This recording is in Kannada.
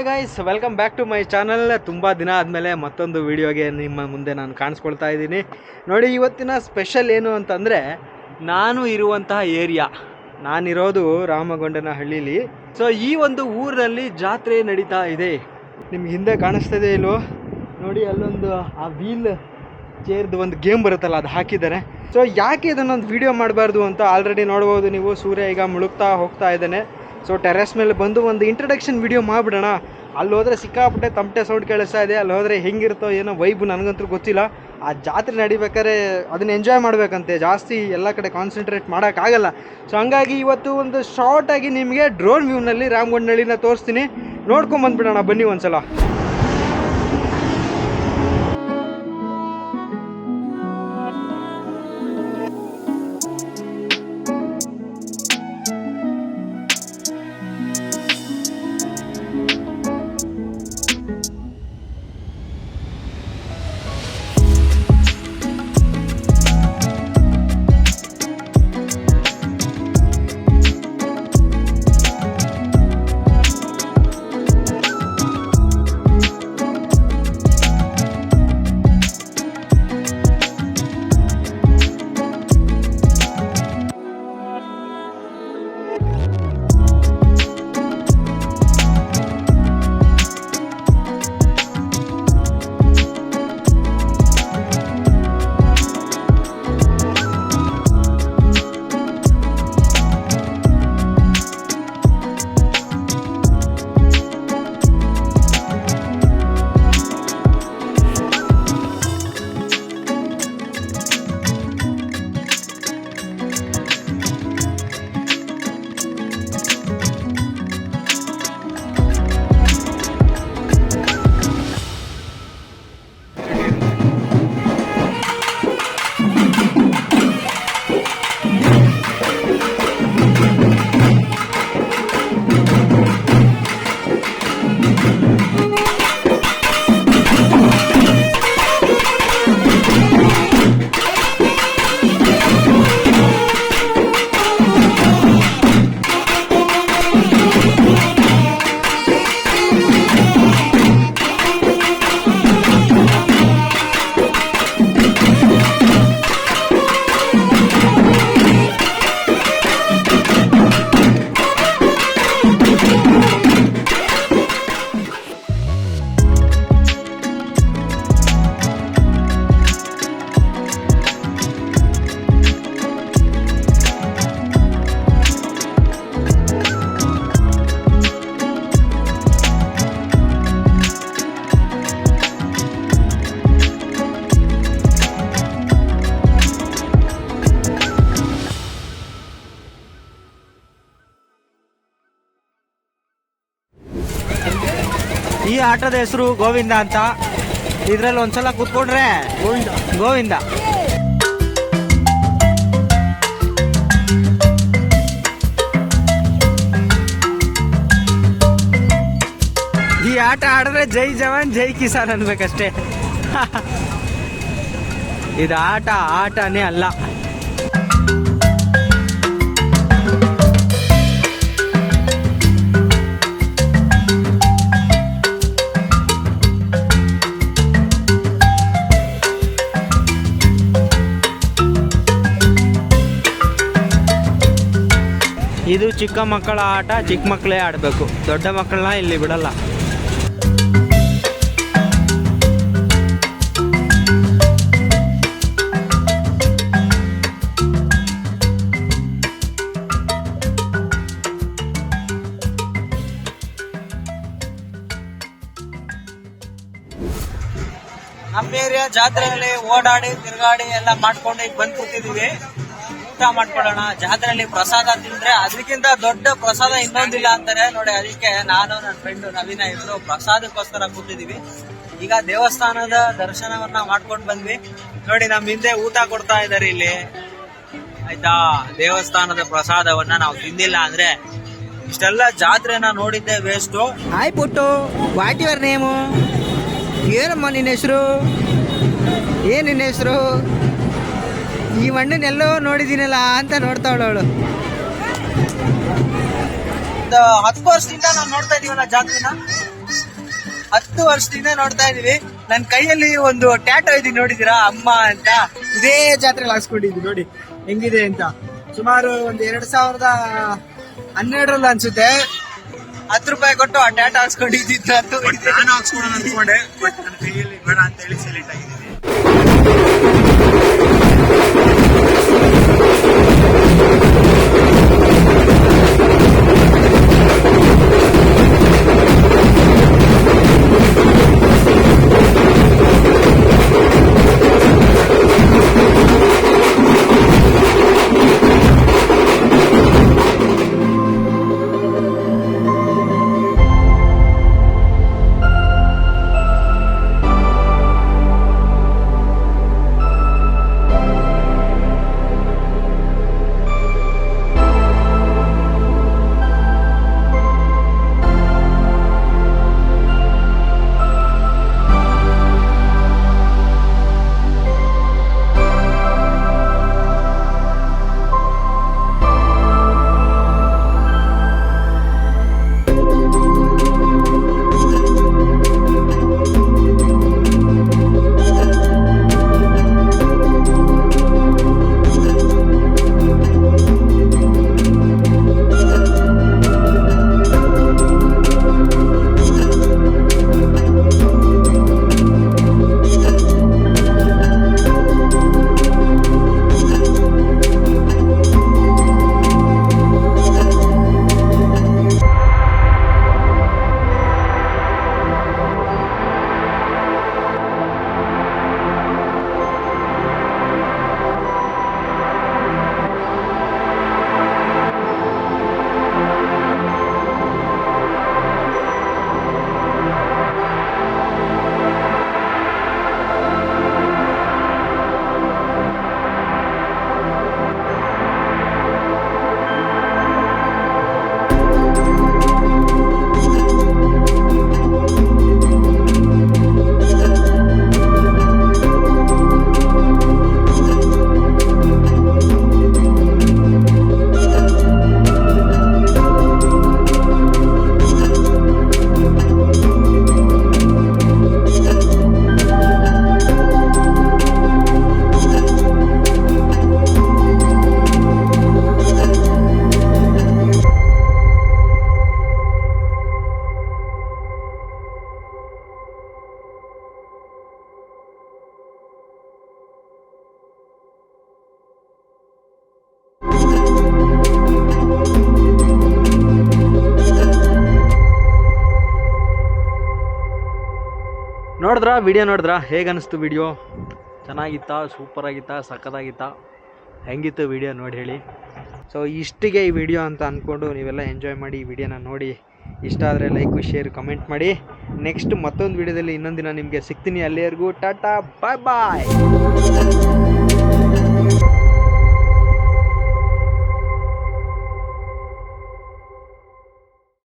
Hi guys, welcome back to my channel. ತುಂಬ ದಿನ ಆದಮೇಲೆ ಮತ್ತೊಂದು ವಿಡಿಯೋಗೆ ನಿಮ್ಮ ಮುಂದೆ ನಾನು ಕಾಣಿಸ್ಕೊಳ್ತಾ ಇದ್ದೀನಿ. ನೋಡಿ, ಇವತ್ತಿನ ಸ್ಪೆಷಲ್ ಏನು ಅಂತಂದರೆ, ನಾನು ಇರುವಂತಹ ಏರಿಯಾ, ನಾನಿರೋದು ರಾಮಗೊಂಡನಹಳ್ಳಿಲಿ. ಸೊ ಈ ಒಂದು ಊರಿನಲ್ಲಿ ಜಾತ್ರೆ ನಡೀತಾ ಇದೆ. ನಿಮ್ಗೆ ಹಿಂದೆ ಕಾಣಿಸ್ತಿದೆ ಇಲ್ವೋ ನೋಡಿ, ಅಲ್ಲೊಂದು ಆ ವೀಲ್ ಚೇರ್ದು ಒಂದು ಗೇಮ್ ಬರುತ್ತಲ್ಲ, ಅದು ಹಾಕಿದ್ದಾರೆ. ಸೊ ಯಾಕೆ ಇದನ್ನೊಂದು ವಿಡಿಯೋ ಮಾಡಬಾರ್ದು ಅಂತ ಆಲ್ರೆಡಿ ನೋಡ್ಬೋದು ನೀವು. ಸೂರ್ಯ ಈಗ ಮುಳುಗ್ತಾ ಹೋಗ್ತಾ ಇದ್ದಾನೆ. ಸೊ ಟೆರೆಸ್ ಮೇಲೆ ಬಂದು ಒಂದು ಇಂಟ್ರಡಕ್ಷನ್ ವಿಡಿಯೋ ಮಾಡಿಬಿಡೋಣ. ಅಲ್ಲಿ ಹೋದರೆ ಸಿಕ್ಕಾಪಟ್ಟೆ ತಮಟೆ ಸೌಂಡ್ ಕೇಳಿಸ್ತಾ ಇದೆ. ಅಲ್ಲಿ ಹೋದರೆ ಹೆಂಗಿರುತ್ತೋ ಏನೋ ವೈಬ್ ನನಗಂತೂ ಗೊತ್ತಿಲ್ಲ. ಆ ಜಾತ್ರೆ ನಡಿಬೇಕಾದ್ರೆ ಅದನ್ನ ಎಂಜಾಯ್ ಮಾಡಬೇಕಂತೆ, ಜಾಸ್ತಿ ಎಲ್ಲ ಕಡೆ ಕಾನ್ಸಂಟ್ರೇಟ್ ಮಾಡೋಕ್ಕಾಗಲ್ಲ. ಸೊ ಹಂಗಾಗಿ ಇವತ್ತು ಒಂದು ಶಾರ್ಟಾಗಿ ನಿಮಗೆ ಡ್ರೋನ್ ವ್ಯೂನಲ್ಲಿ ರಾಮಗೊಂಡನಹಳ್ಳಿನ ತೋರಿಸ್ತೀನಿ. ನೋಡ್ಕೊಂಬಂದ್ಬಿಡೋಣ ಬನ್ನಿ ಒಂದ್ಸಲ. ಈ ಆಟದ ಹೆಸರು ಗೋವಿಂದ ಅಂತ. ಇದ್ರಲ್ಲಿ ಒಂದ್ಸಲ ಕೂತ್ಕೊಂಡ್ರೆ ಗೋವಿಂದ. ಈ ಆಟ ಆಡಿದ್ರೆ ಜೈ ಜವಾನ್ ಜೈ ಕಿಸಾನ್ ಅನ್ಬೇಕಷ್ಟೇ. ಇದು ಆಟನೇ ಅಲ್ಲ. ಇದು ಚಿಕ್ಕ ಮಕ್ಕಳ ಆಟ, ಚಿಕ್ಕ ಮಕ್ಕಳೇ ಆಡಬೇಕು, ದೊಡ್ಡ ಮಕ್ಕಳನ್ನ ಇಲ್ಲಿ ಬಿಡಲ್ಲ. ನಮ್ಮ ಏರಿಯಾ ಜಾತ್ರೆಯಲ್ಲಿ ಓಡಾಡಿ ತಿರುಗಾಡಿ ಎಲ್ಲ ಮಾಡ್ಕೊಂಡು ಈಗ ಬಂದು ಕೂತಿದೀವಿ. ಊಟ ಮಾಡ್ಕೊಳ್ಳೋಣ. ಜಾತ್ರೆಯಲ್ಲಿ ಪ್ರಸಾದ ತಿಂದ್ರೆ ಅದಕ್ಕಿಂತ ದೊಡ್ಡ ಪ್ರಸಾದ ಇನ್ನೊಂದಿಲ್ಲ ಅಂತಾರೆ ನೋಡಿ. ಅದಕ್ಕೆ ನಾನು ನನ್ನ ಫ್ರೆಂಡ್ ನವೀನ ಇಬ್ರು ಪ್ರಸಾದಕ್ಕೋಸ್ಕರ ಕೂತಿದೀವಿ. ಈಗ ದೇವಸ್ಥಾನದ ದರ್ಶನವನ್ನ ಮಾಡ್ಕೊಂಡು ಬಂದ್ವಿ. ನೋಡಿ, ನಮ್ ಹಿಂದೆ ಊಟ ಕೊಡ್ತಾ ಇದಾರೆ ಇಲ್ಲಿ. ಆಯ್ತಾ, ದೇವಸ್ಥಾನದ ಪ್ರಸಾದವನ್ನ ನಾವು ತಿಂದಿಲ್ಲ ಅಂದ್ರೆ ಇಷ್ಟೆಲ್ಲ ಜಾತ್ರೆನ ನೋಡಿದ್ದೆ ವೇಸ್ಟ್. ಹಾಯ್ ಪುಟ್ಟು, ವಾಟ್ ಯುವರ್ ನೇಮು? ಏನಮ್ಮ ನಿನ್ನ ಹೆಸರು? ಏನ್ ನಿನ್ನ ಹೆಸರು? ಈ ಮಣ್ಣನ್ನೆಲ್ಲೋ ನೋಡಿದ್ದೀನಲ್ಲ ಅಂತ ನೋಡ್ತಾವಳವಳು. 10 ವರ್ಷದಿಂದ ನಾವು ನೋಡ್ತಾ ಇದೀವಲ್ಲ ಜಾತ್ರೆನ. 10 ವರ್ಷದಿಂದ ನೋಡ್ತಾ ಇದೀವಿ. ನನ್ನ ಕೈಯಲ್ಲಿ ಒಂದು ಟ್ಯಾಟೋ ಇದೆ ನೋಡಿದೀರಾ, ಅಮ್ಮ ಅಂತ. ಇದೇ ಜಾತ್ರೆಯಲ್ಲಿ ಹಾಕ್ಸ್ಕೊಂಡಿದ್ವಿ ನೋಡಿ ಹೆಂಗಿದೆ ಅಂತ. ಸುಮಾರು ಒಂದು 2012 ಅನ್ಸುತ್ತೆ. 10 ರೂಪಾಯಿ ಕೊಟ್ಟು ಆ ಟ್ಯಾಟೋ ಹಾಕ್ಸ್ಕೊಂಡಿದ್ದಿದ್ದು. ನಾನು ಹಾಕ್ಸ್ಕೊಳೋಣ ಅನ್ಕೊಂಡೆ, ಬಟ್ ನನ್ನ ಕೈಯಲ್ಲಿ ಬೇಡ ಅಂತ ಹೇಳಿ ಸೈಲೆಂಟ್ ಆಗಿದ್ದೀನಿ. ನೋಡಿದ್ರಾ ವಿಡಿಯೋ ನೋಡಿದ್ರಾ? ಹೇಗೆ ಅನಿಸ್ತು ವಿಡಿಯೋ? ಚೆನ್ನಾಗಿತ್ತಾ? ಸೂಪರಾಗಿತ್ತಾ? ಸಖತ್ತಾಗಿತ್ತಾ? ಹೆಂಗಿತ್ತು ವಿಡಿಯೋ ನೋಡಿ ಹೇಳಿ. ಸೊ ಇಷ್ಟಿಗೆ ಈ ವಿಡಿಯೋ ಅಂತ ಅಂದ್ಕೊಂಡು ನೀವೆಲ್ಲ ಎಂಜಾಯ್ ಮಾಡಿ ಈ ವಿಡಿಯೋನ ನೋಡಿ. ಇಷ್ಟ ಆದರೆ ಲೈಕು ಶೇರ್ ಕಮೆಂಟ್ ಮಾಡಿ. ನೆಕ್ಸ್ಟ್ ಮತ್ತೊಂದು ವಿಡಿಯೋದಲ್ಲಿ ಇನ್ನೊಂದು ದಿನ ನಿಮಗೆ ಸಿಗ್ತೀನಿ. ಅಲ್ಲಿವರೆಗೂ ಟಾಟಾ ಬಾಯ್ ಬಾಯ್.